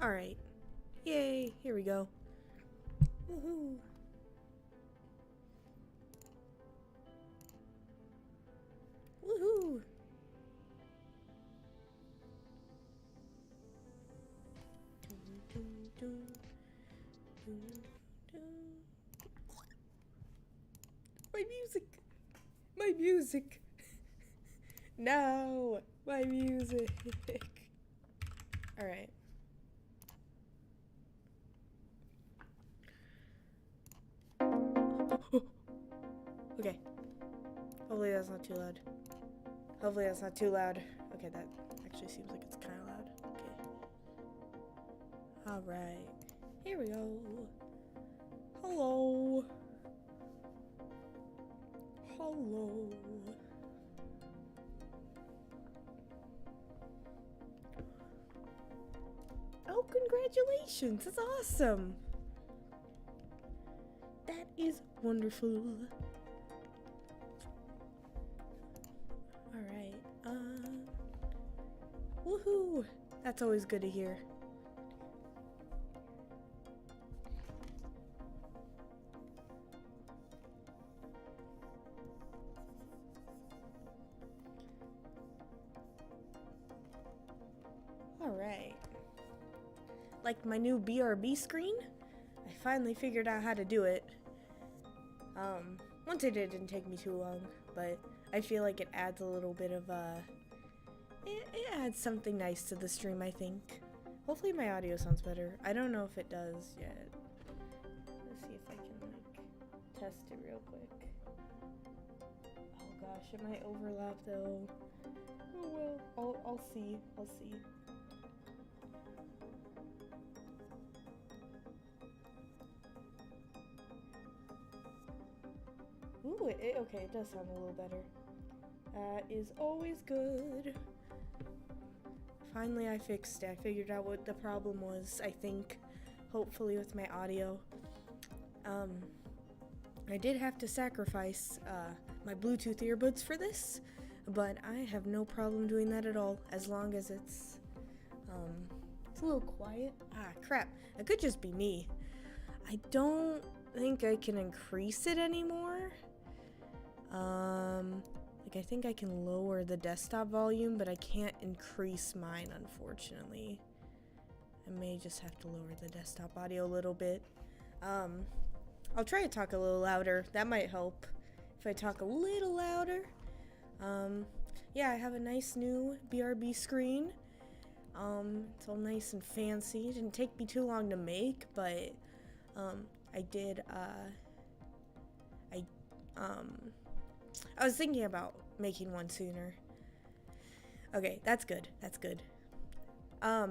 Alright. Yay, here we go. Woohoo. Woohoo. My music. My music. No, my music. Alright. Okay. Hopefully that's not too loud. Hopefully that's not too loud. Okay, that actually seems like it's kind of loud. Okay. Alright. Here we go. Hello. Hello. Oh, congratulations. That's awesome. That is wonderful. Alright. Woohoo. That's always good to hear. Alright. Like my new BRB screen? I finally figured out how to do it. Once it didn't take me too long, but I feel like it adds a little bit of it adds something nice to the stream, I think. Hopefully my audio sounds better. I don't know if it does yet. Let's see if I can like test it real quick. Oh gosh, it might overlap though. Oh well, I'll see. I'll see. Ooh, okay, it does sound a little better. That is always good. Finally, I fixed it. I figured out what the problem was, I think, hopefully with my audio. I did have to sacrifice my Bluetooth earbuds for this, but I have no problem doing that at all, as long as it's a little quiet. Ah, crap. It could just be me. I don't think I can increase it anymore. Like I think I can lower the desktop volume, but I can't increase mine, unfortunately. I may just have to lower the desktop audio a little bit. I'll try to talk a little louder. That might help if I talk a little louder. Yeah, I have a nice new BRB screen. It's all nice and fancy. It didn't take me too long to make, but I was thinking about making one sooner. Okay, that's good. That's good. I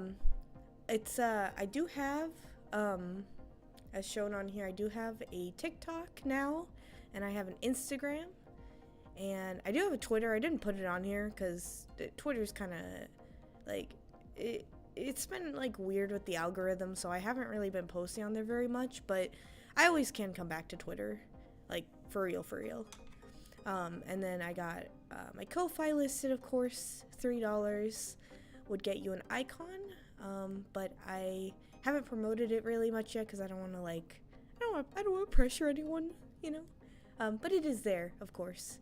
do have, as shown on here, I do have a TikTok now, and I have an Instagram, and I do have a Twitter. I didn't put it on here because Twitter's kind of like it's been like weird with the algorithm, so I haven't really been posting on there very much, but I always can come back to Twitter, like for real. And then I got my Ko-Fi listed, of course. $3 would get you an icon, but I haven't promoted it really much yet because I don't want to I don't want to pressure anyone, you know. But it is there, of course.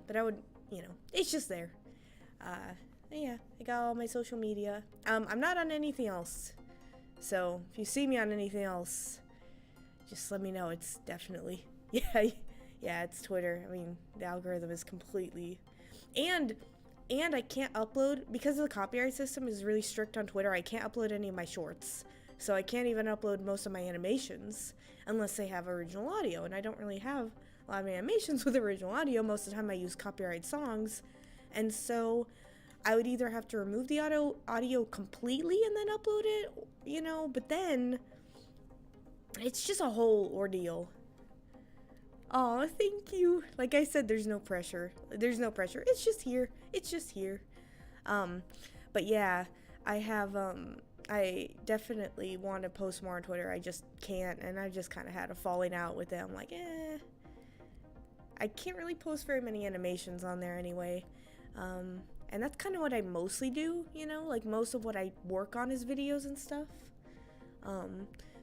But I would, it's just there. Yeah, I got all my social media. I'm not on anything else, so if you see me on anything else, just let me know. It's definitely yeah, it's Twitter. I mean, the algorithm is completely, and I can't upload because the copyright system is really strict on Twitter. I can't upload any of my shorts, so I can't even upload most of my animations unless they have original audio, and I don't really have a lot of animations with original audio. Most of the time, I use copyright songs, and so I would either have to remove the audio completely and then upload it, but then it's just a whole ordeal. Aw, thank you. Like I said, there's no pressure. It's just here. But yeah, I definitely want to post more on Twitter. I just can't, and I've just kind of had a falling out with them. Like, I can't really post very many animations on there anyway. And that's kind of what I mostly do, you know, like most of what I work on is videos and stuff.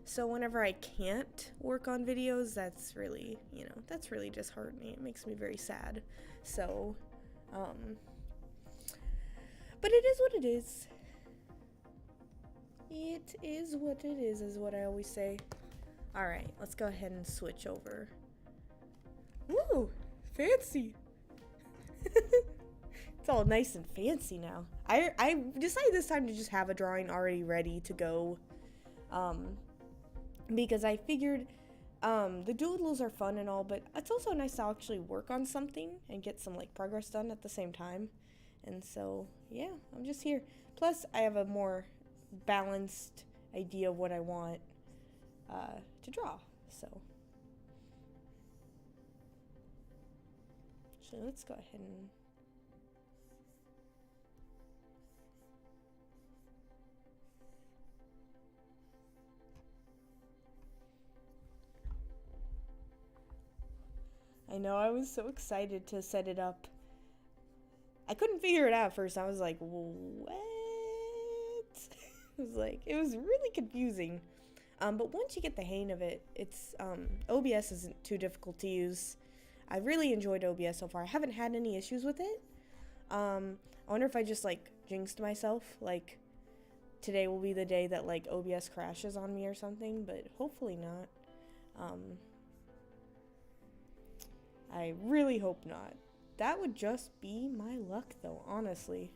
So whenever I can't work on videos, that's really, you know, that's really disheartening. It makes me very sad. So, but it is what it is. It is what it is what I always say. Alright, let's go ahead and switch over. Woo! Fancy! It's all nice and fancy now. I decided this time to just have a drawing already ready to go. Because I figured the doodles are fun and all, but it's also nice to actually work on something and get some like progress done at the same time. And so, yeah, I'm just here. Plus, I have a more balanced idea of what I want to draw. So let's go ahead and I know, I was so excited to set it up. I couldn't figure it out at first. I was like, what? It was really confusing. But once you get the hang of it, it's, OBS isn't too difficult to use. I really enjoyed OBS so far. I haven't had any issues with it. I wonder if I just, like, jinxed myself. Like, today will be the day that, like, OBS crashes on me or something, but hopefully not. I really hope not. That would just be my luck, though, honestly.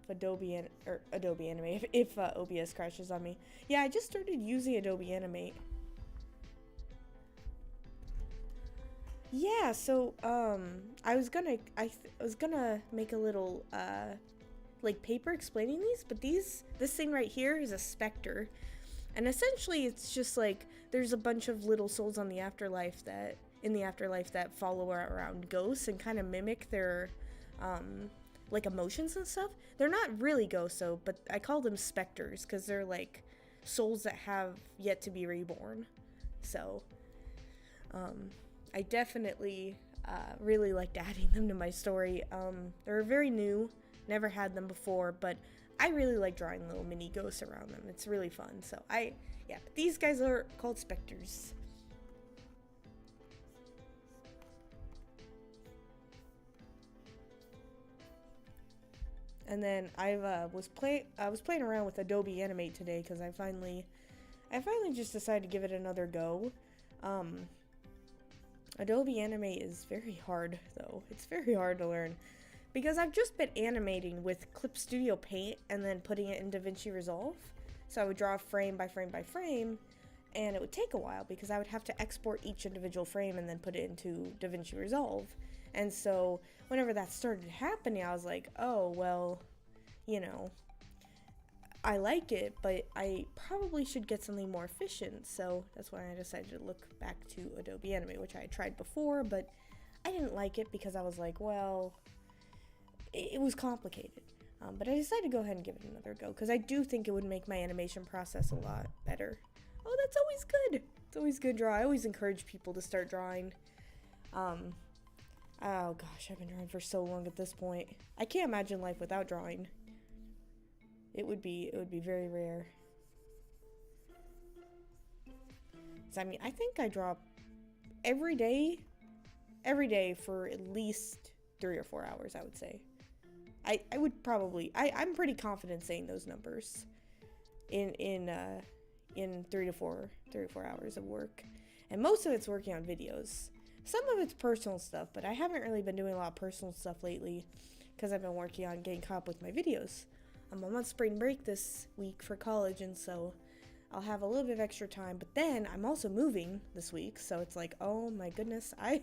If Adobe Animate, if OBS crashes on me. Yeah, I just started using Adobe Animate. Yeah, so I was gonna make a little like paper explaining these, but this thing right here is a specter, and essentially it's just like there's a bunch of little souls in the afterlife that follow around ghosts and kind of mimic their like emotions and stuff. They're not really ghosts though, but I call them specters because they're like souls that have yet to be reborn. So I definitely really liked adding them to my story. They're very new, never had them before, but I really like drawing little mini ghosts around them. It's really fun. So yeah, but these guys are called specters. And then I was playing around with Adobe Animate today because I finally just decided to give it another go. Adobe Animate is very hard though. It's very hard to learn because I've just been animating with Clip Studio Paint and then putting it in DaVinci Resolve. So I would draw frame by frame by frame, and it would take a while because I would have to export each individual frame and then put it into DaVinci Resolve. And so whenever that started happening, I was like, oh, well, you know, I like it, but I probably should get something more efficient. So that's why I decided to look back to Adobe Animate, which I had tried before, but I didn't like it because I was like, well, it was complicated. But I decided to go ahead and give it another go because I do think it would make my animation process a lot better. Oh, that's always good. It's always good draw. I always encourage people to start drawing. Oh gosh, I've been drawing for so long at this point. I can't imagine life without drawing. It would be very rare. So, I mean, I think I draw every day for at least 3 or 4 hours, I would say. I would probably, I'm pretty confident saying those numbers in 3 to 4 hours of work. And most of it's working on videos. Some of it's personal stuff, but I haven't really been doing a lot of personal stuff lately because I've been working on getting caught up with my videos. I'm on spring break this week for college, and so I'll have a little bit of extra time, but then I'm also moving this week, so it's like, oh my goodness, I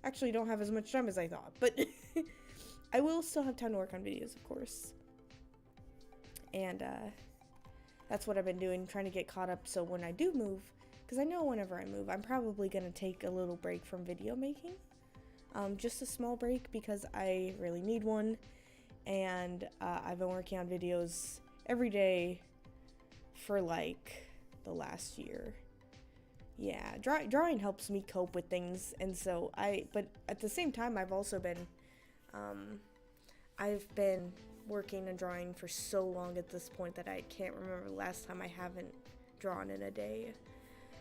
actually don't have as much time as I thought, but I will still have time to work on videos, of course. And that's what I've been doing, trying to get caught up so when I do move, because I know whenever I move, I'm probably going to take a little break from video making. Just a small break because I really need one. And I've been working on videos every day for like the last year. Yeah, drawing helps me cope with things. And so but at the same time, I've also been, I've been working and drawing for so long at this point that I can't remember the last time I haven't drawn in a day.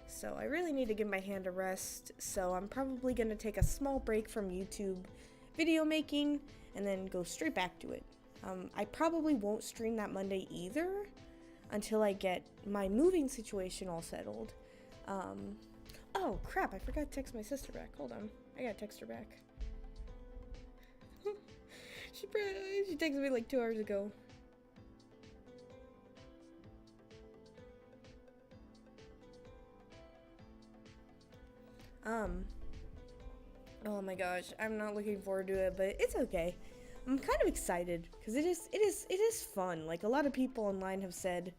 So I really need to give my hand a rest, so I'm probably going to take a small break from YouTube video making and then go straight back to it. I probably won't stream that Monday either until I get my moving situation all settled. Oh crap, I forgot to text my sister back. Hold on, I gotta text her back. She texted me like 2 hours ago. Oh my gosh, I'm not looking forward to it, but it's okay. I'm kind of excited because it is fun. Like, a lot of people online have said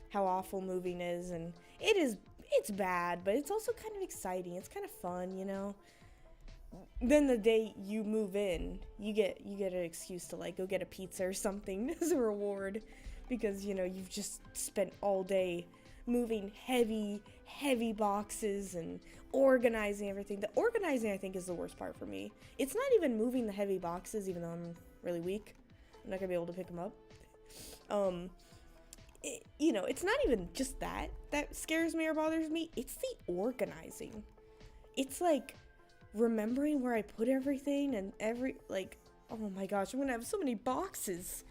how awful moving is, and it's bad, but it's also kind of exciting. It's kind of fun, you know. Then the day you move in, you get an excuse to like go get a pizza or something as a reward, because you know you've just spent all day moving heavy boxes and organizing everything. The organizing, I think, is the worst part for me. It's not even moving the heavy boxes, even though I'm really weak. I'm not gonna be able to pick them up. You know, it's not even just that scares me or bothers me. It's the organizing. It's like remembering where I put everything and oh my gosh, I'm gonna have so many boxes.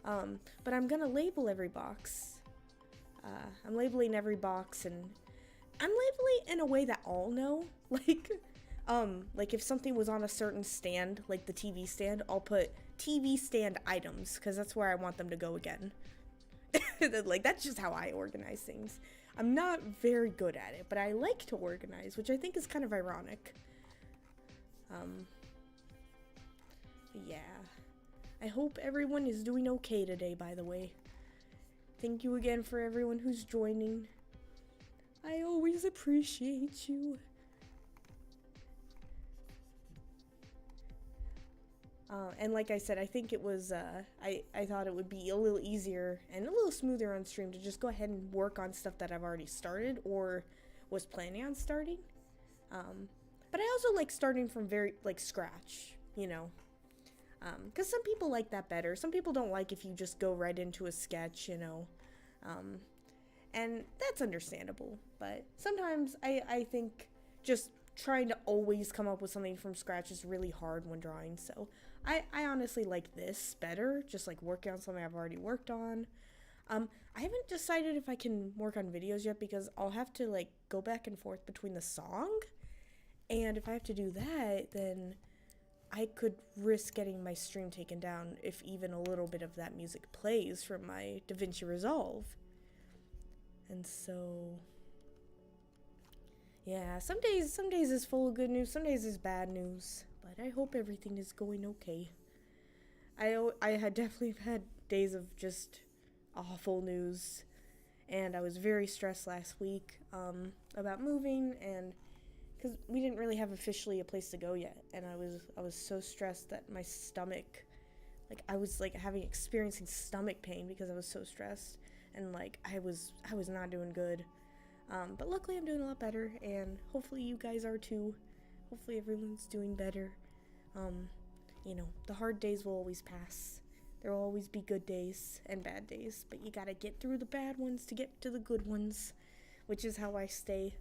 But I'm gonna label every box. I'm labeling every box, and I'm labeling in a way that I'll know. Like if something was on a certain stand, like the TV stand, I'll put TV stand items, because that's where I want them to go again. Like, that's just how I organize things. I'm not very good at it, but I like to organize, which I think is kind of ironic. Yeah. I hope everyone is doing okay today, by the way. Thank you again for everyone who's joining. I always appreciate you. And like I said, I think it was, I thought it would be a little easier and a little smoother on stream to just go ahead and work on stuff that I've already started or was planning on starting. But I also like starting from scratch, you know. Because some people like that better. Some people don't like if you just go right into a sketch, you know. And that's understandable. But sometimes I think just trying to always come up with something from scratch is really hard when drawing. So I honestly like this better, just like working on something I've already worked on. I haven't decided if I can work on videos yet, because I'll have to like go back and forth between the song. And if I have to do that, then I could risk getting my stream taken down if even a little bit of that music plays from my DaVinci Resolve. And so, yeah, some days is full of good news, some days is bad news, but I hope everything is going okay. I had definitely had days of just awful news, and I was very stressed last week about moving, and because we didn't really have officially a place to go yet, and I was so stressed that my stomach, like I was like experiencing stomach pain because I was so stressed, and like I was not doing good. But luckily I'm doing a lot better, and hopefully you guys are too. Hopefully everyone's doing better. You know, the hard days will always pass. There will always be good days and bad days, but you gotta get through the bad ones to get to the good ones, which is how I stay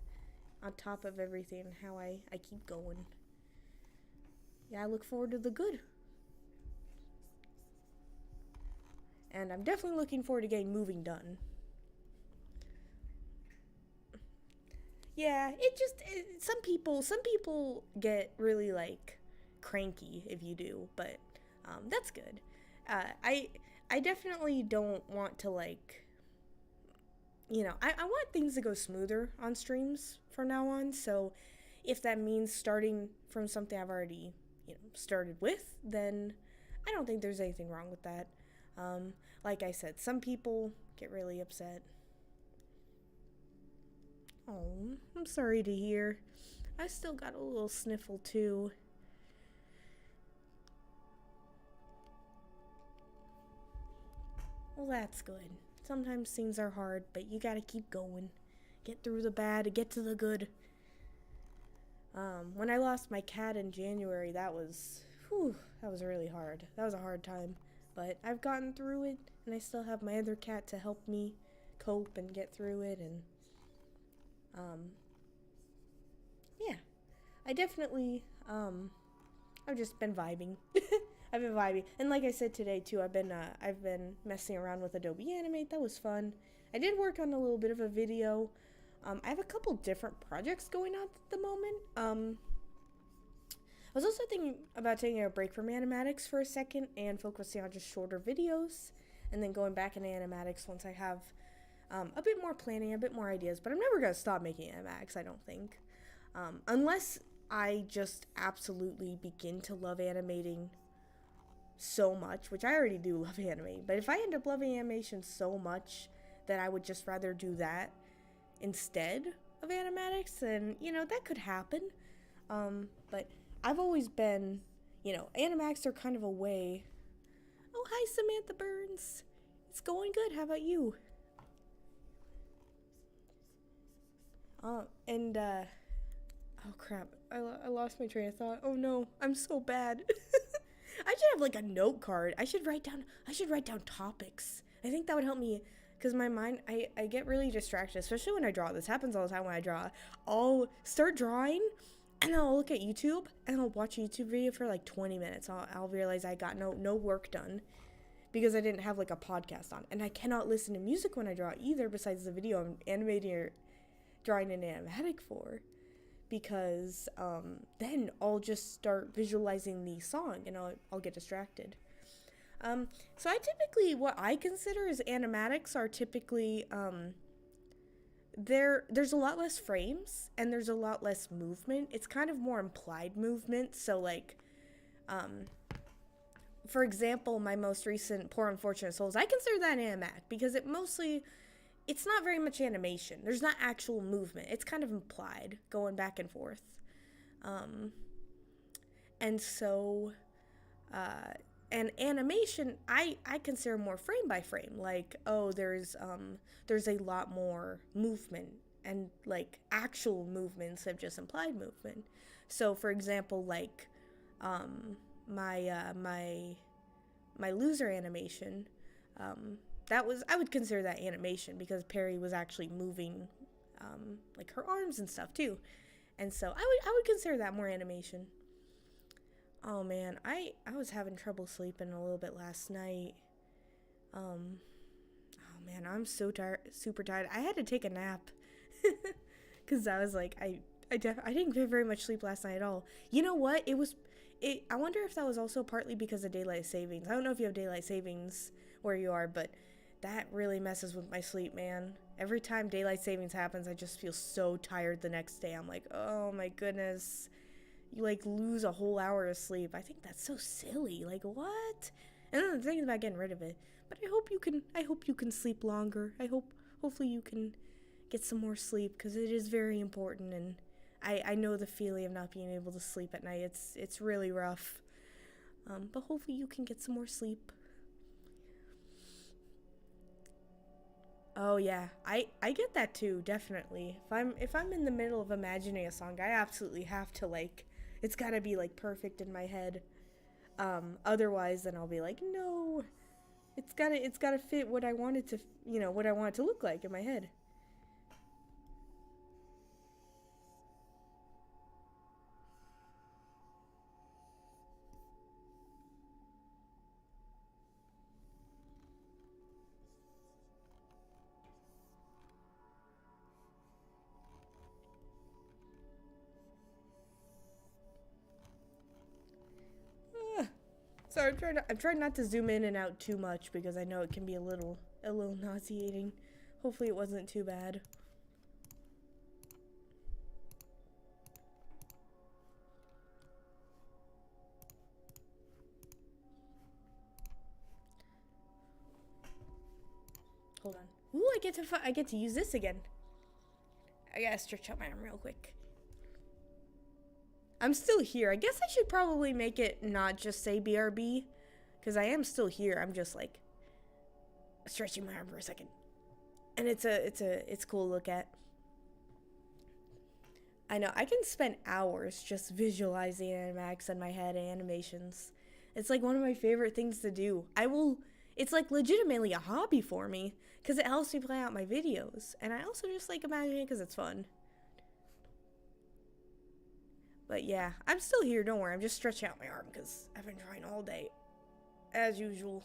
on top of everything, how I keep going. Yeah, I look forward to the good. And I'm definitely looking forward to getting moving done. Yeah, some people get really like cranky if you do, but that's good. I definitely don't want to like, you know, I want things to go smoother on streams from now on, so if that means starting from something I've already, you know, started with, then I don't think there's anything wrong with that. Like I said, some people get really upset. Oh, I'm sorry to hear. I still got a little sniffle too. Well, that's good. Sometimes things are hard, but you gotta keep going. Get through the bad to get to the good. When I lost my cat in January, that was whew, that was really hard. That was a hard time. But I've gotten through it, and I still have my other cat to help me cope and get through it, and, yeah. I definitely, I've just been vibing. I've been vibing. And like I said today, too, I've been messing around with Adobe Animate. That was fun. I did work on a little bit of a video. I have a couple different projects going on at the moment. I was also thinking about taking a break from animatics for a second and focusing on just shorter videos, and then going back into animatics once I have a bit more planning, a bit more ideas. But I'm never going to stop making animatics, I don't think. Unless I just absolutely begin to love animating so much, which I already do love animating. But if I end up loving animation so much that I would just rather do that instead of animatics, then, that could happen. But I've always been, animatics are kind of a way. Oh, hi, Samantha Burns. It's going good. How about you? Oh crap. I lost my train of thought. Oh no, I'm so bad. I should have like a note card. I should write down topics. I think that would help me, because my mind, I get really distracted, especially when I draw. This happens all the time when I draw. I'll start drawing, and then I'll look at YouTube, and I'll watch a YouTube video for like 20 minutes. I'll realize I got no work done because I didn't have like a podcast on. And I cannot listen to music when I draw either, besides the video I'm animating or drawing an animatic for, because then I'll just start visualizing the song, and I'll get distracted. So I typically, what I consider as animatics are typically, there's a lot less frames, and there's a lot less movement. It's kind of more implied movement. So like, for example, my most recent Poor Unfortunate Souls, I consider that an animatic because it's not very much animation. There's not actual movement. It's kind of implied, going back and forth. And so, and animation, I consider more frame by frame. Like, oh, there's a lot more movement, and like actual movement instead of just implied movement. So, for example, like, my loser animation, I would consider that animation because Perry was actually moving, like her arms and stuff too. And so I would consider that more animation. Oh man, I was having trouble sleeping a little bit last night. Oh man, I'm so tired, super tired. I had to take a nap because I was like, I didn't get very much sleep last night at all. You know what? I wonder if that was also partly because of daylight savings. I don't know if you have daylight savings where you are, but that really messes with my sleep, man. Every time daylight savings happens, I just feel so tired the next day. I'm like, oh my goodness. You like lose a whole hour of sleep. I think that's so silly. Like, what? And then I'm thinking about getting rid of it. But I hope you can sleep longer. Hopefully you can get some more sleep, because it is very important, and I know the feeling of not being able to sleep at night. It's really rough. But hopefully you can get some more sleep. Oh yeah, I get that too, definitely. If I'm in the middle of imagining a song, I absolutely have to, like, it's gotta be like perfect in my head. Otherwise then I'll be like, no, it's gotta fit what I want it to, what I want it to look like in my head. Sorry, I'm trying not to zoom in and out too much because I know it can be a little nauseating. Hopefully it wasn't too bad. Hold on. Ooh, I get to use this again. I gotta stretch out my arm real quick. I'm still here. I guess I should probably make it not just say BRB, because I am still here. I'm just like stretching my arm for a second, and it's cool to look at. I know, I can spend hours just visualizing animatics in my head and animations. It's like one of my favorite things to do. It's like legitimately a hobby for me because it helps me play out my videos. And I also just like imagining it because it's fun. But yeah, I'm still here, don't worry. I'm just stretching out my arm because I've been trying all day, as usual.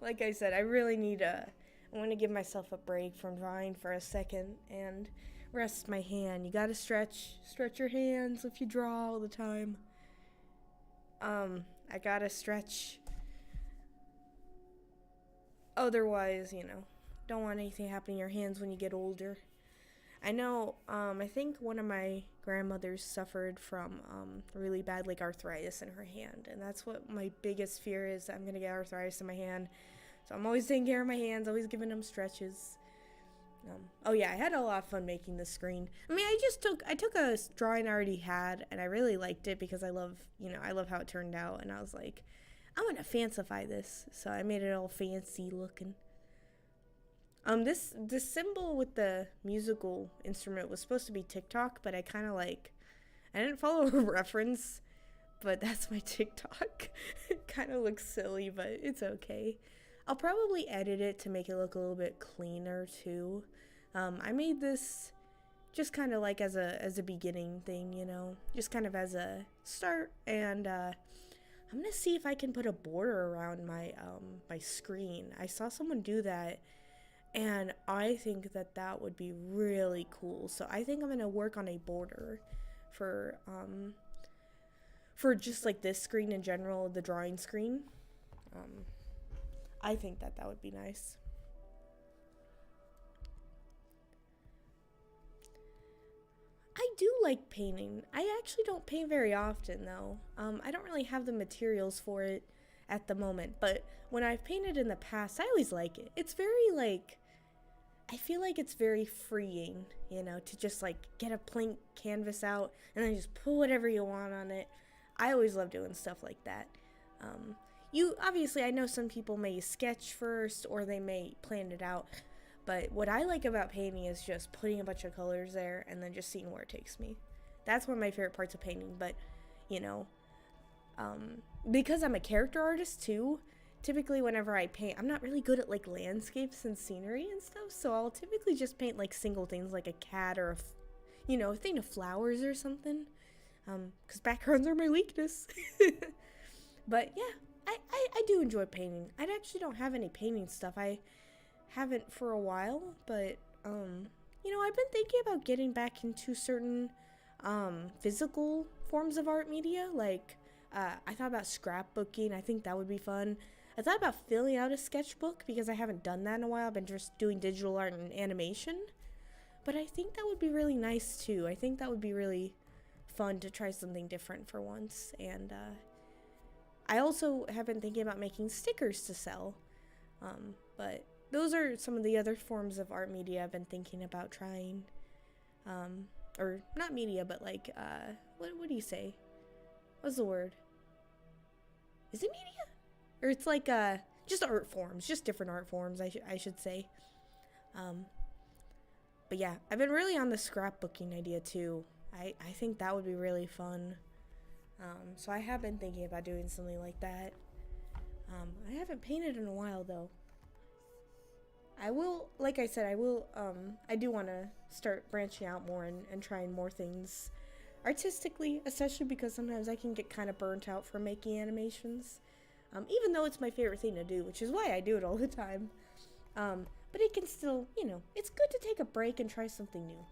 Like I said, I really need I want to give myself a break from drawing for a second and rest my hand. You gotta stretch your hands if you draw all the time. I gotta stretch. Otherwise, don't want anything happening to your hands when you get older. I know, I think one of my grandmothers suffered from really bad like arthritis in her hand, and that's what my biggest fear is. I'm gonna get arthritis in my hand, so I'm always taking care of my hands, always giving them stretches. Oh yeah, I had a lot of fun making this screen. I mean, I took a drawing I already had, and I really liked it because I love how it turned out, and I was like, I'm gonna fancify this, so I made it all fancy looking. This symbol with the musical instrument was supposed to be TikTok, but I didn't follow a reference, but that's my TikTok. It kind of looks silly, but it's okay. I'll probably edit it to make it look a little bit cleaner too. I made this just kind of like as a beginning thing, just kind of as a start, and I'm gonna see if I can put a border around my screen. I saw someone do that, and I think that would be really cool. So I think I'm gonna work on a border for just like this screen in general, the drawing screen. I think that would be nice. I do like painting. I actually don't paint very often though. I don't really have the materials for it at the moment, but when I've painted in the past, I always like it. It's very like, I feel like it's very freeing, to just like get a blank canvas out and then just put whatever you want on it. I always love doing stuff like that. Obviously, I know some people may sketch first or they may plan it out, but what I like about painting is just putting a bunch of colors there and then just seeing where it takes me. That's one of my favorite parts of painting, but, you know, because I'm a character artist too, typically whenever I paint, I'm not really good at like landscapes and scenery and stuff, so I'll typically just paint like single things like a cat or a thing of flowers or something, because backgrounds are my weakness. But yeah, I do enjoy painting. I actually don't have any painting stuff. I haven't for a while, but I've been thinking about getting back into certain physical forms of art media. Like I thought about scrapbooking. I think that would be fun. I thought about filling out a sketchbook because I haven't done that in a while. I've been just doing digital art and animation, but I think that would be really nice too. I think that would be really fun to try something different for once. And I also have been thinking about making stickers to sell, but those are some of the other forms of art media I've been thinking about trying. Or not media, but like, what do you say? What's the word? Is it media? Or it's like, just art forms, just different art forms, I should say. But yeah, I've been really on the scrapbooking idea too. I think that would be really fun. So I have been thinking about doing something like that. I haven't painted in a while though. I will, like I said, I do want to start branching out more and trying more things artistically, especially because sometimes I can get kind of burnt out from making animations. Even though it's my favorite thing to do, which is why I do it all the time. But it can still, it's good to take a break and try something new.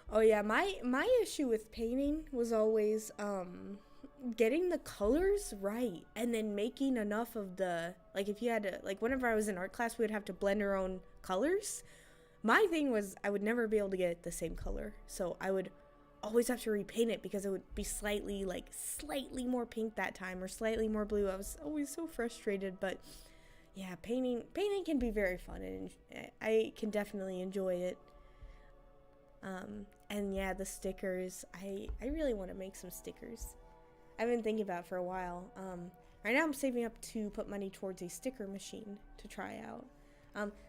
Oh yeah, my issue with painting was always getting the colors right and then making enough of the, like, if you had to, like, whenever I was in art class we would have to blend our own colors. My thing was I would never be able to get the same color, so I would always have to repaint it because it would be slightly more pink that time or slightly more blue. I was always so frustrated, but yeah, painting can be very fun and I can definitely enjoy it. And yeah, the stickers, I really want to make some stickers. I've been thinking about it for a while. Right now I'm saving up to put money towards a sticker machine to try out.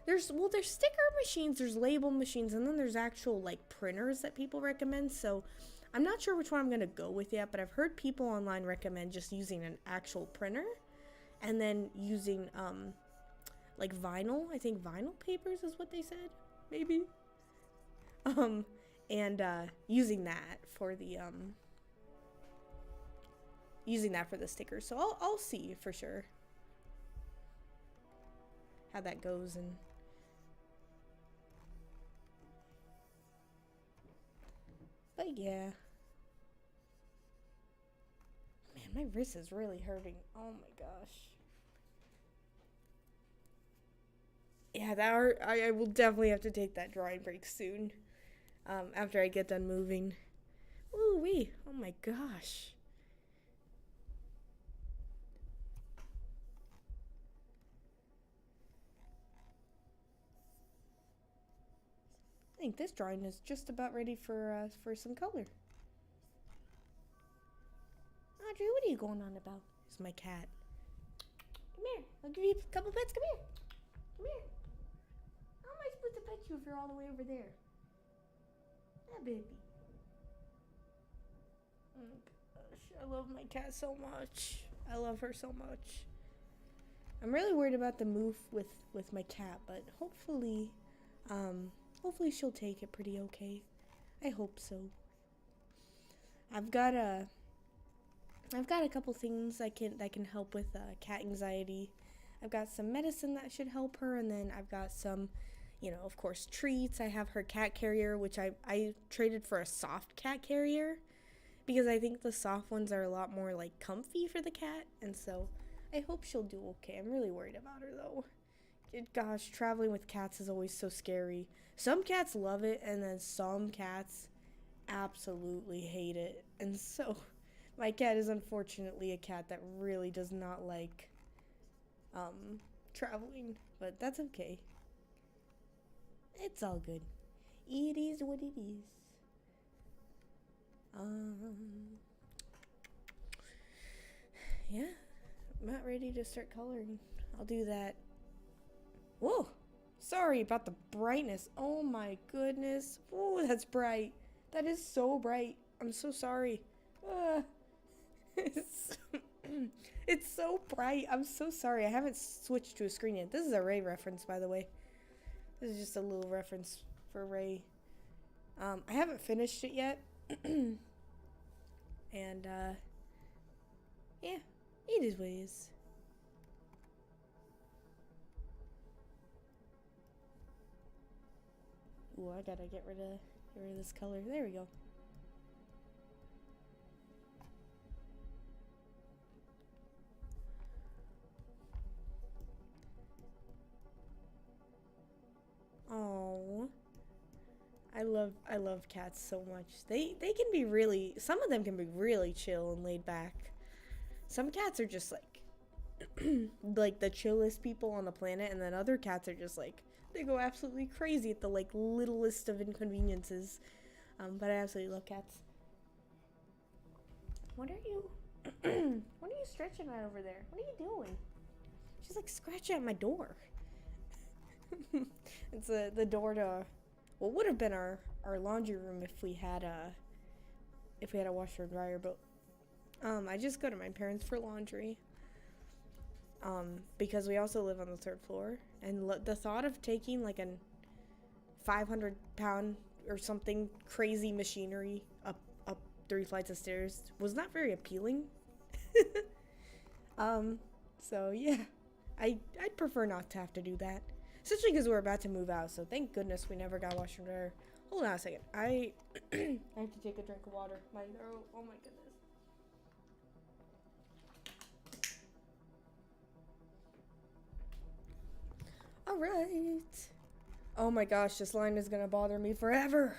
There's sticker machines, there's label machines, and then there's actual like printers that people recommend. So I'm not sure which one I'm gonna go with yet, but I've heard people online recommend just using an actual printer and then using like vinyl. I think vinyl papers is what they said, maybe. And using that for the stickers. So I'll see for sure how that goes. And but yeah, man, my wrist is really hurting. Oh my gosh. Yeah, I will definitely have to take that drawing break soon. After I get done moving. Ooh wee! Oh my gosh. I think this drawing is just about ready for some color. Audrey, what are you going on about? It's my cat. Come here. I'll give you a couple pets. Come here. Come here. How am I supposed to pet you if you're all the way over there? Yeah, baby. Oh gosh, I love my cat so much. I love her so much. I'm really worried about the move with my cat, but hopefully she'll take it pretty okay. I hope so. I've got a couple things that can help with cat anxiety. I've got some medicine that should help her, and then I've got some, of course, treats. I have her cat carrier, which I traded for a soft cat carrier because I think the soft ones are a lot more like comfy for the cat, and so I hope she'll do okay. I'm really worried about her though. Gosh, traveling with cats is always so scary. Some cats love it, and then some cats absolutely hate it. And so my cat is unfortunately a cat that really does not like traveling, but that's okay. It's all good. It is what it is. Yeah, I'm not ready to start coloring. I'll do that. Whoa, sorry about the brightness. Oh my goodness. Ooh, that's bright. That is so bright. I'm so sorry. It's so bright. I'm so sorry. I haven't switched to a screen yet. This is a Ray reference, by the way. This is just a little reference for Ray. I haven't finished it yet. And, yeah, it is what it is. Ooh, I gotta get rid of this color. There we go. Oh, I love cats so much. They can be really, some of them can be really chill and laid back. Some cats are just like like the chillest people on the planet, and then other cats are just like, they go absolutely crazy at the like littlest of inconveniences. But I absolutely love cats. What are you what are you stretching at over there? What are you doing? She's like scratching at my door. It's the door to what would have been our laundry room if we had a washer and dryer, but I just go to my parents for laundry. Because we also live on the third floor, and the thought of taking like a 500-pound or something crazy machinery up 3 flights of stairs was not very appealing. So yeah, I'd prefer not to have to do that. Especially because we're about to move out, so thank goodness we never got washer and dryer. Hold on a second. I have to take a drink of water. My throat. Oh my goodness. Alright. Oh my gosh, this line is gonna bother me forever.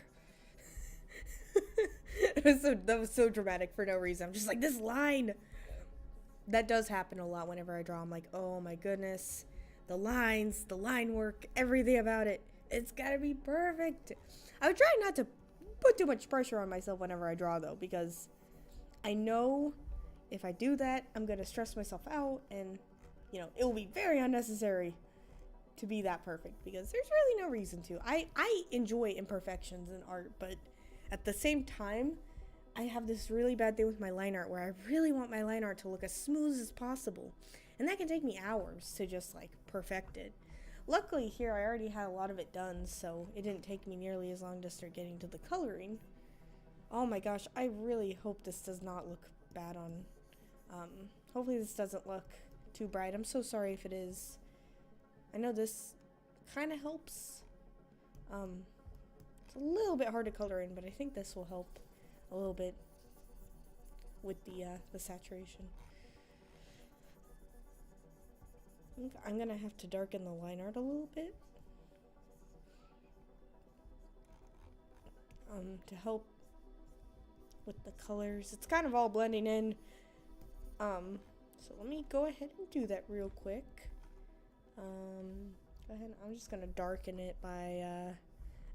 That was so dramatic for no reason. I'm just like, this line. That does happen a lot whenever I draw. I'm like, oh my goodness. The lines, the line work, everything about it. It's gotta be perfect. I would try not to put too much pressure on myself whenever I draw, though, because I know if I do that, I'm gonna stress myself out, and it will be very unnecessary to be that perfect, because there's really no reason to. I enjoy imperfections in art, but at the same time, I have this really bad thing with my line art where I really want my line art to look as smooth as possible, and that can take me hours to just like perfect it. Luckily here I already had a lot of it done, so it didn't take me nearly as long to start getting to the coloring. Oh my gosh, I really hope this does not look bad on, hopefully this doesn't look too bright. I'm so sorry if it is. I know this kind of helps. It's a little bit hard to color in, but I think this will help a little bit with the saturation. I think I'm gonna have to darken the line art a little bit to help with the colors. It's kind of all blending in. So let me go ahead and do that real quick. Go ahead. I'm just gonna darken it by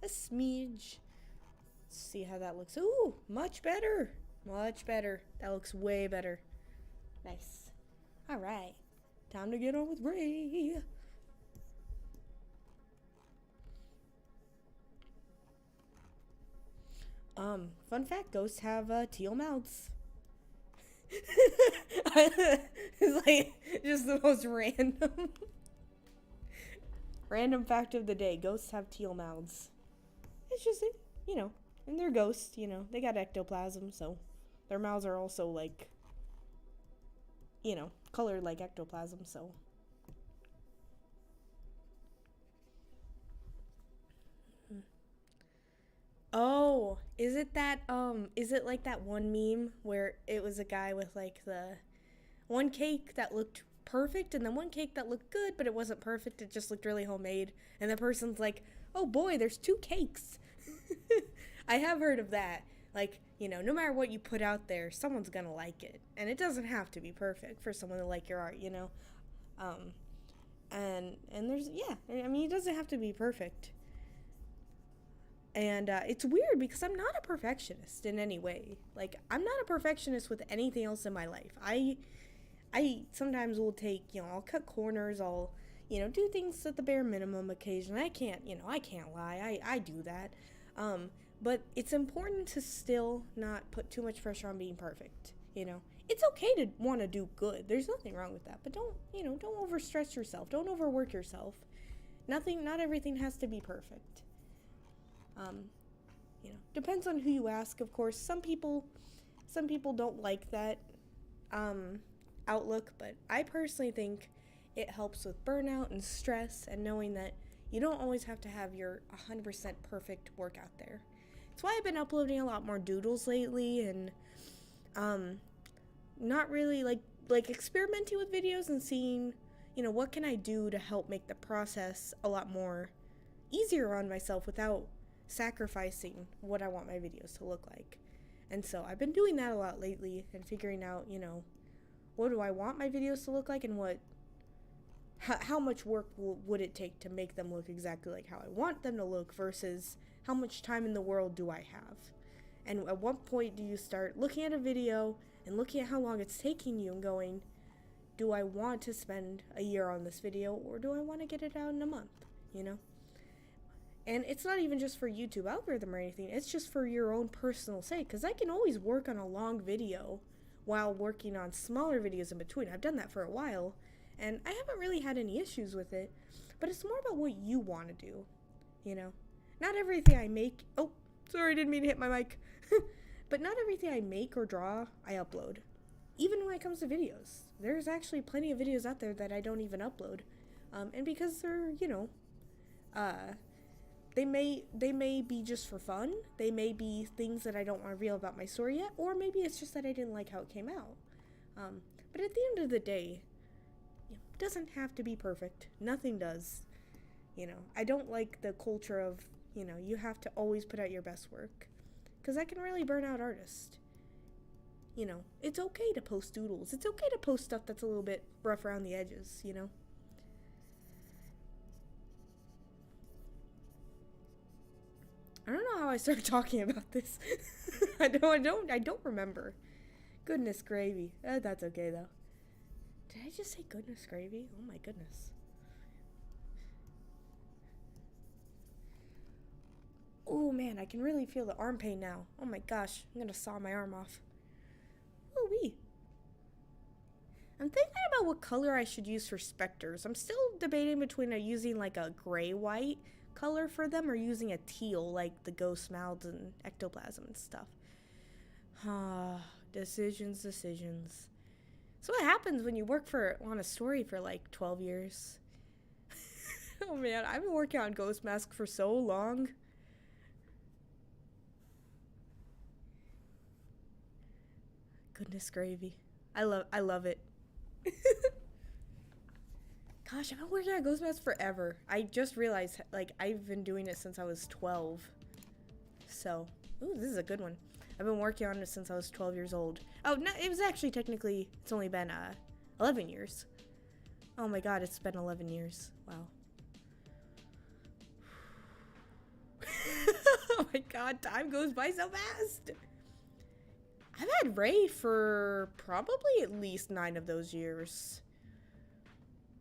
a smidge. Let's see how that looks. Ooh, much better. Much better. That looks way better. Nice. All right. Time to get on with Ray. Fun fact, ghosts have teal mouths. It's like just the most random fact of the day. Ghosts have teal mouths. It's just, and they're ghosts, they got ectoplasm, so their mouths are also like, colored like ectoplasm, so. Oh, is it like that one meme where it was a guy with like the one cake that looked perfect and then one cake that looked good, but it wasn't perfect, it just looked really homemade, and the person's like, oh boy, there's two cakes. I have heard of that. Like, no matter what you put out there, someone's gonna like it, and it doesn't have to be perfect for someone to like your art, and there's, it doesn't have to be perfect. And it's weird because I'm not a perfectionist in any way. Like, I'm not a perfectionist with anything else in my life. I sometimes will take, I'll cut corners, I'll, do things at the bare minimum occasionally. I can't lie. I do that. But it's important to still not put too much pressure on being perfect, It's okay to want to do good. There's nothing wrong with that. But don't overstress yourself. Don't overwork yourself. Not everything has to be perfect. Depends on who you ask, of course. Some people don't like that outlook, but I personally think it helps with burnout and stress and knowing that you don't always have to have your 100% perfect work out there. That's why I've been uploading a lot more doodles lately, and not really like experimenting with videos and seeing, what can I do to help make the process a lot more easier on myself without sacrificing what I want my videos to look like. And so I've been doing that a lot lately and figuring out, what do I want my videos to look like, and how much work would it take to make them look exactly like how I want them to look versus how much time in the world do I have. And at what point do you start looking at a video and looking at how long it's taking you and going, do I want to spend a year on this video, or do I want to get it out in a month, And it's not even just for YouTube algorithm or anything. It's just for your own personal sake. Because I can always work on a long video while working on smaller videos in between. I've done that for a while, and I haven't really had any issues with it. But it's more about what you want to do, Not everything I make... Oh, sorry, I didn't mean to hit my mic. But not everything I make or draw, I upload. Even when it comes to videos. There's actually plenty of videos out there that I don't even upload. And because they're, They may be just for fun. They may be things that I don't want to reveal about my story yet, or maybe it's just that I didn't like how it came out. But at the end of the day, it doesn't have to be perfect. Nothing does. I don't like the culture of, you have to always put out your best work, because that can really burn out artists. It's okay to post doodles. It's okay to post stuff that's a little bit rough around the edges, I don't know how I started talking about this. I don't remember. Goodness gravy. That's okay though. Did I just say goodness gravy? Oh my goodness. Oh man, I can really feel the arm pain now. Oh my gosh, I'm gonna saw my arm off. Ooh wee. I'm thinking about what color I should use for specters. I'm still debating between using like a gray-white color for them or using a teal like the ghost mouths and ectoplasm and stuff. Decisions. So what happens when you work on a story for like 12 years? Oh man, I've been working on Ghost Mask for so long. Goodness gravy. I love it. Gosh, I've been working on Ghost Mask forever. I just realized, like, I've been doing it since I was 12. So, ooh, this is a good one. I've been working on it since I was 12 years old. Oh, no, it was actually technically, it's only been 11 years. Oh my god, it's been 11 years. Wow. Oh my god, time goes by so fast. I've had Ray for probably at least 9 of those years.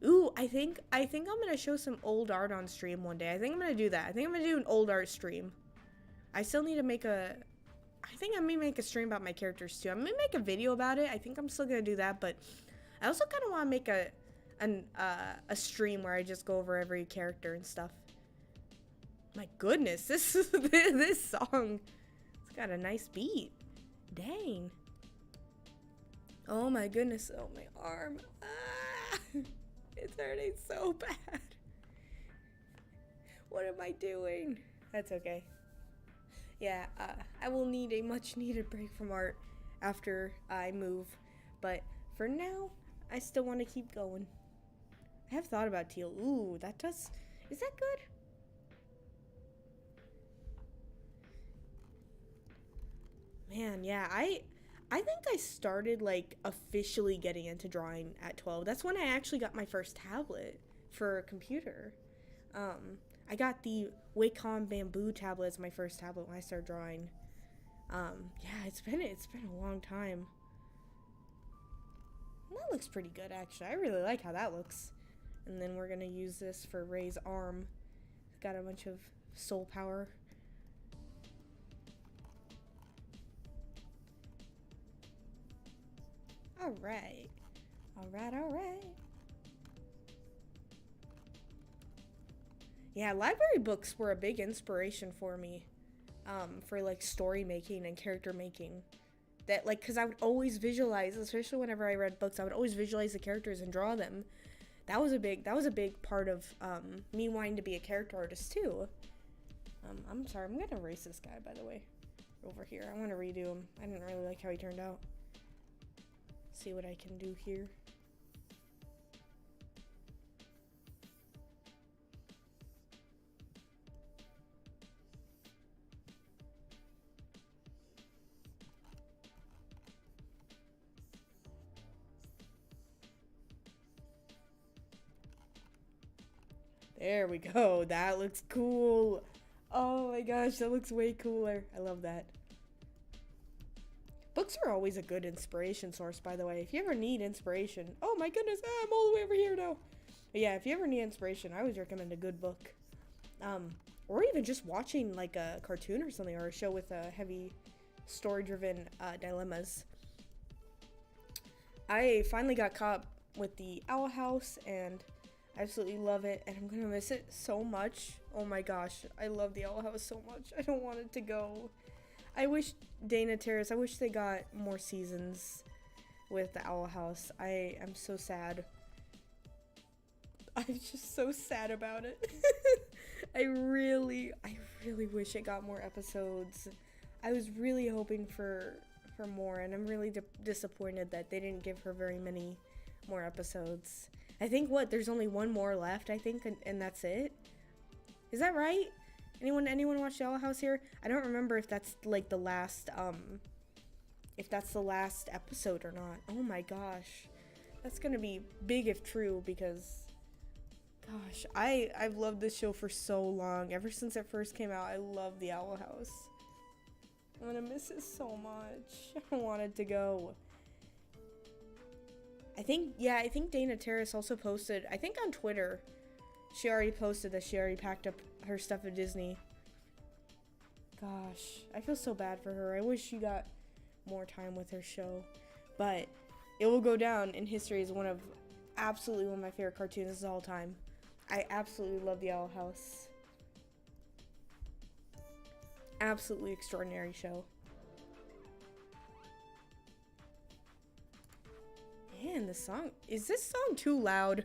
Ooh, I think I'm gonna show some old art on stream one day. I think I'm gonna do that. I think I'm gonna do an old art stream. I still need to make I think I may make a stream about my characters too. I may make a video about it. I think I'm still gonna do that, but I also kind of want to make a stream where I just go over every character and stuff. My goodness, this song, it's got a nice beat. Dang. Oh my goodness. Oh my arm. Ah, it's hurting so bad. What am I doing? That's okay. Yeah, I will need a much needed break from art after I move. But for now, I still want to keep going. I have thought about teal. Ooh, is that good? Man, yeah, I think I started like officially getting into drawing at 12. That's when I actually got my first tablet for a computer. I got the Wacom bamboo tablet as my first tablet when I started drawing. Yeah, it's been a long time. That looks pretty good actually. I really like how that looks. And then we're gonna use this for Ray's arm. It's got a bunch of soul power. Alright. Yeah, library books were a big inspiration for me. For like story making and character making. That like, cause I would always visualize, especially whenever I read books, I would always visualize the characters and draw them. That was a big part of me wanting to be a character artist too. I'm sorry, I'm gonna erase this guy by the way. Over here. I want to redo him. I didn't really like how he turned out. See what I can do here. There we go. That looks cool. Oh my gosh, that looks way cooler. I love that. Books are always a good inspiration source, by the way. If you ever need inspiration. Oh my goodness, I'm all the way over here now. But yeah, if you ever need inspiration, I always recommend a good book. Or even just watching like a cartoon or something, or a show with heavy story-driven dilemmas. I finally got caught up with the Owl House, and I absolutely love it, and I'm gonna miss it so much. Oh my gosh, I love the Owl House so much. I don't want it to go. I wish Dana Terrace, I wish they got more seasons with the Owl House. I am so sad. I'm just so sad about it. I really wish it got more episodes. I was really hoping for more, and I'm really disappointed that they didn't give her very many more episodes. I think there's only one more left, I think, and that's it. Is that right? Anyone watch the Owl House here? I don't remember if that's like the last episode or not. Oh my gosh. That's gonna be big if true, because gosh, I've loved this show for so long. Ever since it first came out, I love the Owl House. I'm gonna miss it so much. I don't want it to go. I think Dana Terrace also posted, I think on Twitter, she already posted that she already packed up her stuff at Disney. Gosh, I feel so bad for her. I wish she got more time with her show. But it will go down in history as absolutely one of my favorite cartoons of all time. I absolutely love the Owl House. Absolutely extraordinary show. Man, is this song too loud?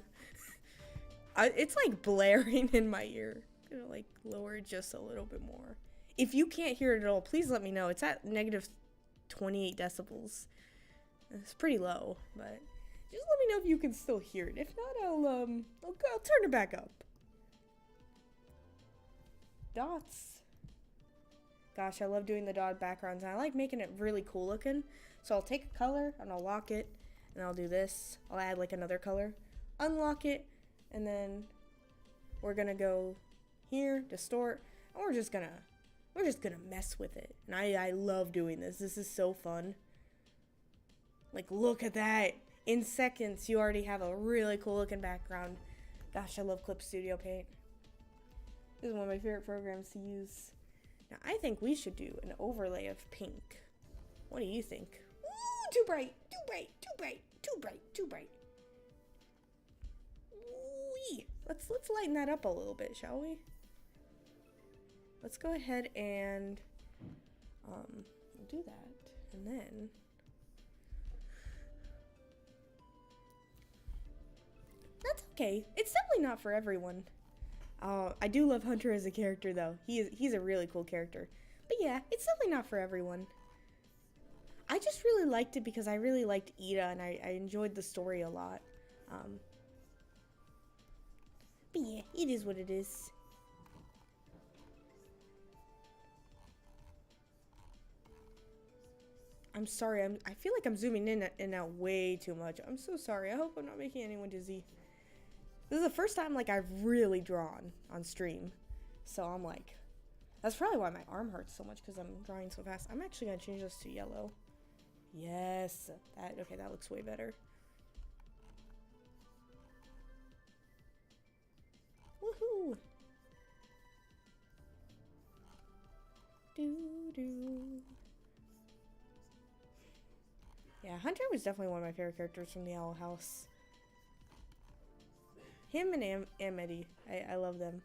It's like blaring in my ear. I'm gonna like lower it just a little bit more. If you can't hear it at all, please let me know. It's at negative 28 decibels. It's pretty low, but just let me know if you can still hear it. If not, I'll turn it back up. Dots. Gosh, I love doing the dot backgrounds, and I like making it really cool looking. So I'll take a color and I'll lock it, and I'll do this. I'll add like another color, unlock it, and then we're gonna go here, distort, and we're just gonna mess with it. And I love doing this. This is so fun. Like, look at that. In seconds, you already have a really cool looking background. Gosh, I love Clip Studio Paint. This is one of my favorite programs to use. Now, I think we should do an overlay of pink. What do you think? Ooh, too bright, too bright, too bright, too bright, too bright. Ooh-wee. Let's lighten that up a little bit, shall we? Let's go ahead and do that, and then that's okay. It's definitely not for everyone. I do love Hunter as a character, though. He's a really cool character. But yeah, it's definitely not for everyone. I just really liked it because I really liked Ida, and I enjoyed the story a lot. But yeah, it is what it is. I'm sorry, I feel like I'm zooming in and out way too much. I'm so sorry. I hope I'm not making anyone dizzy. This is the first time, like, I've really drawn on stream. So I'm like, that's probably why my arm hurts so much, because I'm drawing so fast. I'm actually going to change this to yellow. Yes. Okay, that looks way better. Woohoo! Doo-doo. Yeah, Hunter was definitely one of my favorite characters from the Owl House. Him and Amity. I love them.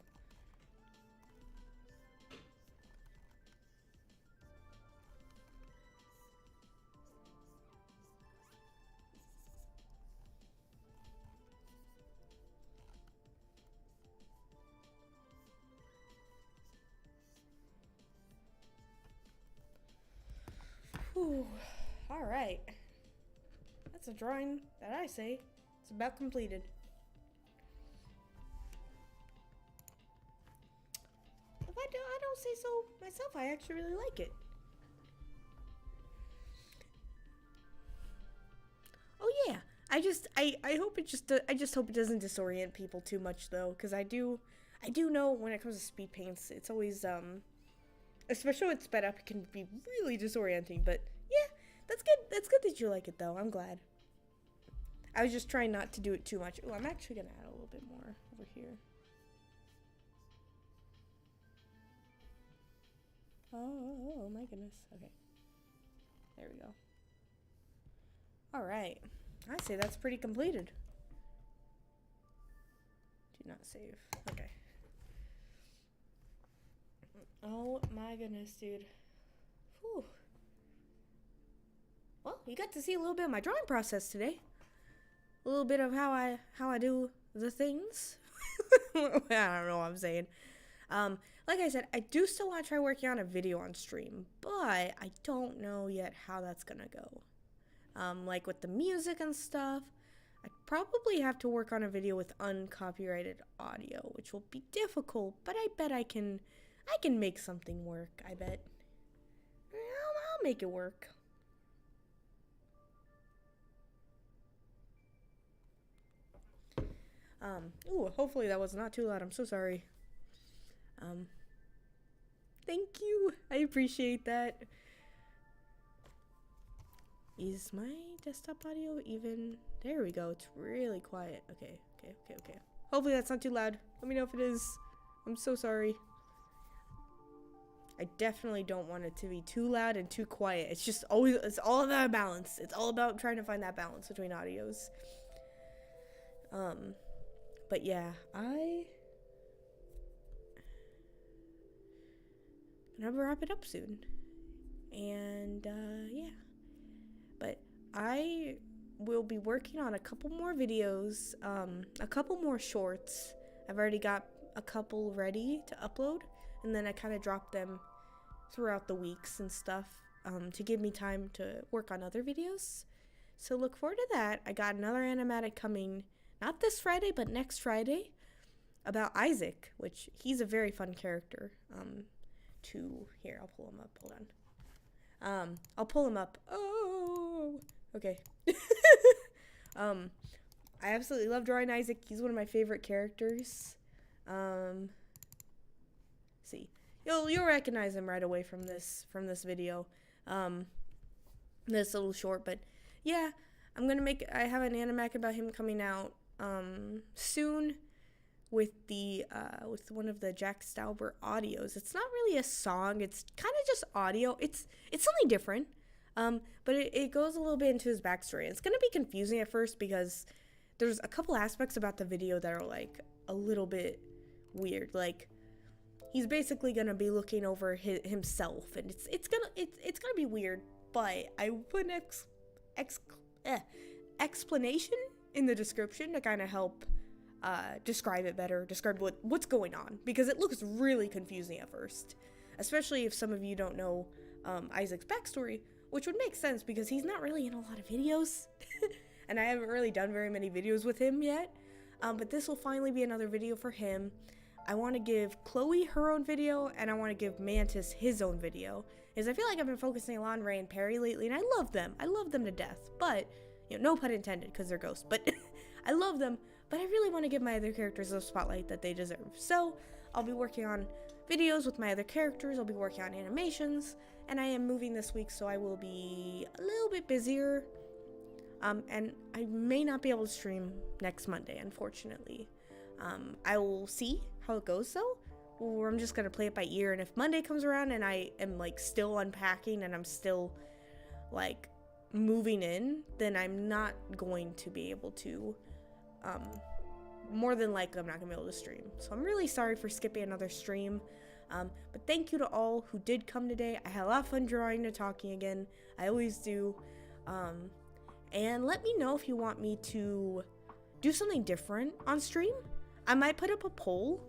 Whew. All right. That's a drawing that I say it's about completed. If I don't say so myself, I actually really like it. Oh yeah, I hope I just hope it doesn't disorient people too much though, because I do know when it comes to speed paints, it's always especially with sped up, it can be really disorienting. But yeah, that's good. That's good that you like it though. I'm glad. I was just trying not to do it too much. Oh, I'm actually gonna add a little bit more over here. Oh my goodness. Okay. There we go. All right. I say that's pretty completed. Do not save. Okay. Oh my goodness, dude. Whew. Well, you got to see a little bit of my drawing process today. A little bit of how I do the things. I don't know what I'm saying. Like I said, I do still want to try working on a video on stream, but I don't know yet how that's gonna go. Like with the music and stuff, I probably have to work on a video with uncopyrighted audio, which will be difficult, but I bet I can make something work, I bet. I'll make it work. Ooh, hopefully that was not too loud. I'm so sorry. Thank you. I appreciate that. Is my desktop audio even? There we go. It's really quiet. Okay. Hopefully that's not too loud. Let me know if it is. I'm so sorry. I definitely don't want it to be too loud and too quiet. It's all about balance. It's all about trying to find that balance between audios. But yeah, I'm gonna wrap it up soon. And yeah. But I will be working on a couple more videos, a couple more shorts. I've already got a couple ready to upload, and then I kind of drop them throughout the weeks and stuff to give me time to work on other videos. So look forward to that. I got another animatic coming, not this Friday, but next Friday, about Isaac, which he's a very fun character. Here, I'll pull him up. Hold on. I'll pull him up. Oh, okay. I absolutely love drawing Isaac. He's one of my favorite characters. See, you'll recognize him right away from this video. This little short, but yeah, I have an animatic about him coming out soon with with one of the Jack Stauber audios. It's not really a song, it's kind of just audio. It's something different. But it goes a little bit into his backstory. It's gonna be confusing at first because there's a couple aspects about the video that are like a little bit weird. Like he's basically gonna be looking over himself, and it's gonna be weird. But I put an explanation in the description to kind of help describe it better, describe what's going on, because it looks really confusing at first, especially if some of you don't know Isaac's backstory, which would make sense because he's not really in a lot of videos, and I haven't really done very many videos with him yet, but this will finally be another video for him. I want to give Chloe her own video, and I want to give Mantis his own video, because I feel like I've been focusing a lot on Ray and Perry lately, and I love them to death, but, you know, no pun intended, because they're ghosts, but I love them, but I really want to give my other characters the spotlight that they deserve. So I'll be working on videos with my other characters, I'll be working on animations, and I am moving this week, so I will be a little bit busier, and I may not be able to stream next Monday, unfortunately. I will see how it goes though, or I'm just gonna play it by ear, and if Monday comes around and I am like still unpacking and I'm still like moving in, then I'm not going to be able to, more than likely I'm not gonna be able to stream. So I'm really sorry for skipping another stream, but thank you to all who did come today. I had a lot of fun drawing and talking again. I always do, and let me know if you want me to do something different on stream. I might put up a poll.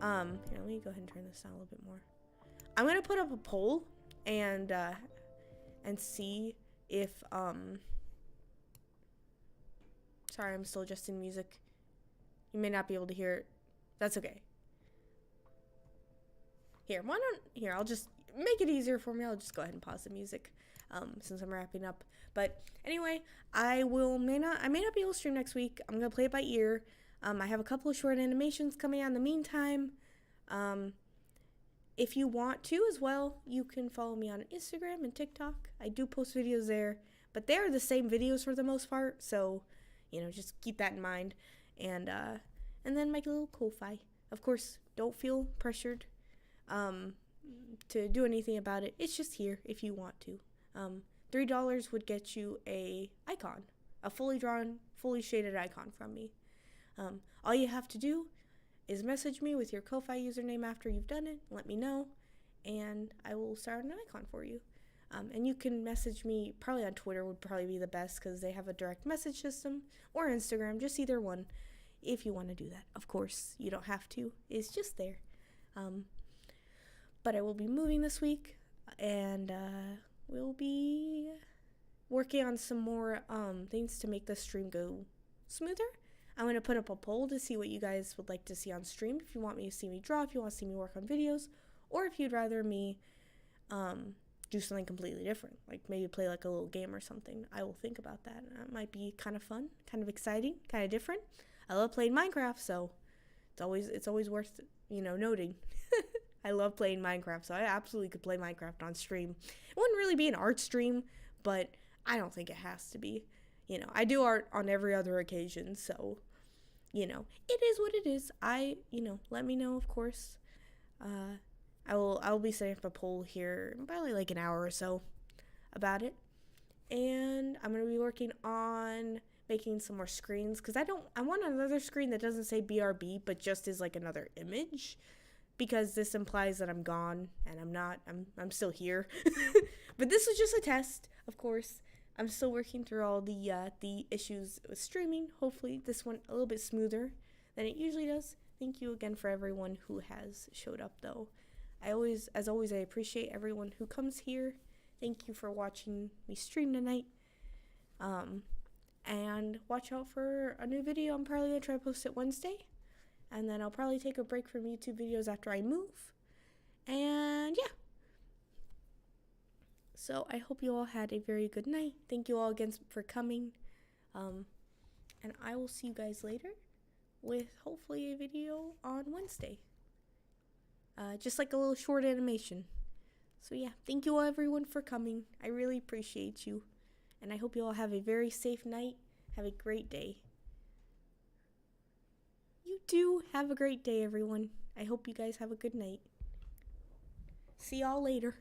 Here, let me go ahead and turn this down a little bit more. I'm gonna put up a poll and see if sorry, I'm still adjusting music. You may not be able to hear it. That's okay. Here, I'll just make it easier for me. I'll just go ahead and pause the music since I'm wrapping up. But anyway, I may not be able to stream next week. I'm gonna play it by ear. I have a couple of short animations coming out in the meantime. If you want to as well, you can follow me on Instagram and TikTok. I do post videos there, but they are the same videos for the most part, so, you know, just keep that in mind. And then my little Ko-Fi. Of course, don't feel pressured to do anything about it. It's just here if you want to. $3 would get you a icon, a fully drawn, fully shaded icon from me. All you have to do is message me with your Ko-Fi username after you've done it, let me know, and I will start an icon for you. And you can message me, probably on Twitter would probably be the best because they have a direct message system, or Instagram, just either one, if you want to do that. Of course, you don't have to, it's just there. But I will be moving this week, and we'll be working on some more things to make the stream go smoother. I'm going to put up a poll to see what you guys would like to see on stream. If you want me to see me draw, if you want to see me work on videos, or if you'd rather me do something completely different, like maybe play like a little game or something. I will think about that. That might be kind of fun, kind of exciting, kind of different. I love playing Minecraft, so it's always worth, you know, noting. I love playing Minecraft, so I absolutely could play Minecraft on stream. It wouldn't really be an art stream, but I don't think it has to be. I do art on every other occasion, so, it is what it is. Let me know, of course. I'll be setting up a poll here in probably like an hour or so about it. And I'm going to be working on making some more screens because I want another screen that doesn't say BRB but just is like another image, because this implies that I'm gone and I'm not. I'm still here. But this was just a test, of course. I'm still working through all the issues with streaming. Hopefully this went a little bit smoother than it usually does. Thank you again for everyone who has showed up, though. As always, I appreciate everyone who comes here. Thank you for watching me stream tonight. And watch out for a new video. I'm probably going to try to post it Wednesday. And then I'll probably take a break from YouTube videos after I move. And yeah. So I hope you all had a very good night. Thank you all again for coming. And I will see you guys later with hopefully a video on Wednesday. Just like a little short animation. So yeah, thank you all everyone for coming. I really appreciate you. And I hope you all have a very safe night. Have a great day. You too. Have a great day, everyone. I hope you guys have a good night. See y'all later.